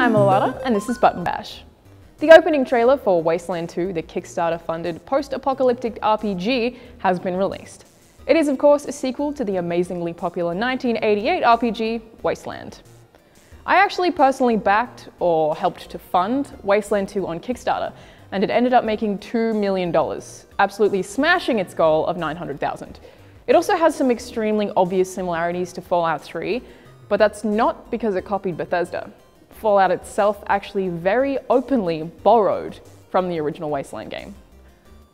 I'm Alana, and this is Button Bash. The opening trailer for Wasteland 2, the Kickstarter-funded post-apocalyptic RPG, has been released. It is, of course, a sequel to the amazingly popular 1988 RPG, Wasteland. I actually personally backed, or helped to fund, Wasteland 2 on Kickstarter, and it ended up making $2 million, absolutely smashing its goal of $900,000. It also has some extremely obvious similarities to Fallout 3, but that's not because it copied Bethesda. Fallout itself actually very openly borrowed from the original Wasteland game.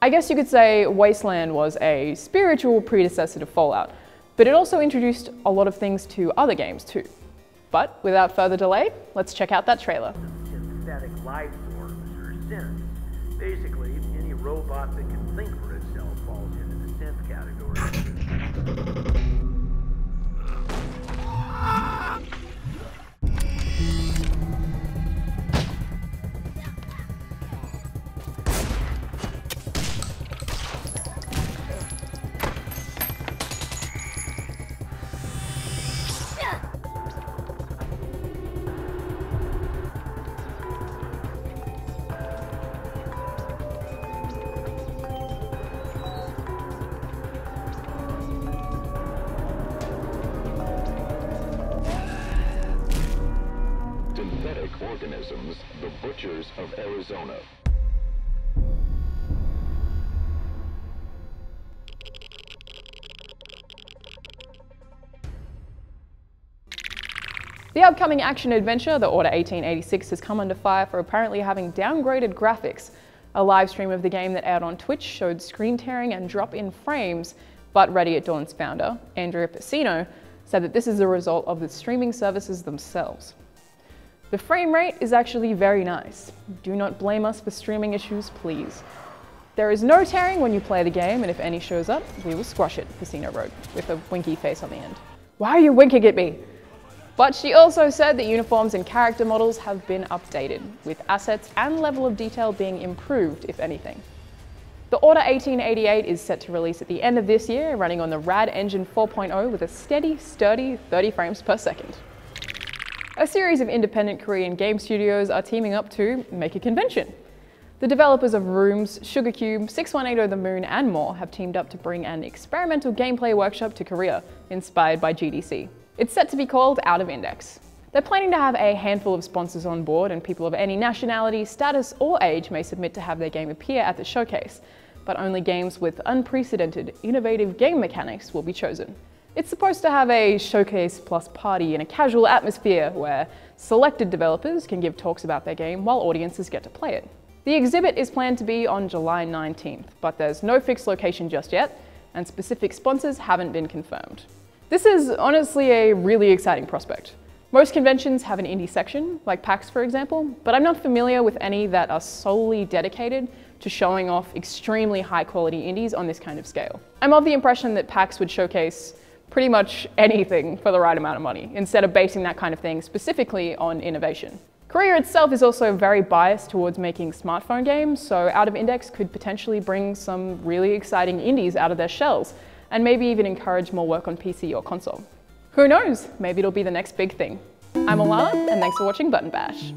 I guess you could say Wasteland was a spiritual predecessor to Fallout, but it also introduced a lot of things to other games too. But without further delay, let's check out that trailer. Synthetic life forms, or synths. Basically, any robot that can think for itself falls into the synth category. Synthetic organisms, the butchers of Arizona. The upcoming action-adventure, The Order 1886, has come under fire for apparently having downgraded graphics. A live stream of the game that aired on Twitch showed screen tearing and drop-in frames, but Ready at Dawn's founder, Andrea Pacino, said that this is a result of the streaming services themselves. The frame rate is actually very nice. Do not blame us for streaming issues, please. There is no tearing when you play the game, and if any shows up, we will squash it, Pacino wrote, with a winky face on the end. Why are you winking at me? But she also said that uniforms and character models have been updated, with assets and level of detail being improved, if anything. The Order 1888 is set to release at the end of this year, running on the Rad Engine 4.0 with a steady, sturdy 30 frames per second. A series of independent Korean game studios are teaming up to make a convention. The developers of Rooms, Sugar Cube, 6180 The Moon and more have teamed up to bring an experimental gameplay workshop to Korea, inspired by GDC. It's set to be called Out of Index. They're planning to have a handful of sponsors on board, and people of any nationality, status or age may submit to have their game appear at the showcase, but only games with unprecedented, innovative game mechanics will be chosen. It's supposed to have a showcase plus party in a casual atmosphere where selected developers can give talks about their game while audiences get to play it. The exhibit is planned to be on July 19th, but there's no fixed location just yet, and specific sponsors haven't been confirmed. This is honestly a really exciting prospect. Most conventions have an indie section, like PAX for example, but I'm not familiar with any that are solely dedicated to showing off extremely high quality indies on this kind of scale. I'm of the impression that PAX would showcase pretty much anything for the right amount of money, instead of basing that kind of thing specifically on innovation. Korea itself is also very biased towards making smartphone games, so Out of Index could potentially bring some really exciting indies out of their shells, and maybe even encourage more work on PC or console. Who knows, maybe it'll be the next big thing. I'm Alana, and thanks for watching Button Bash.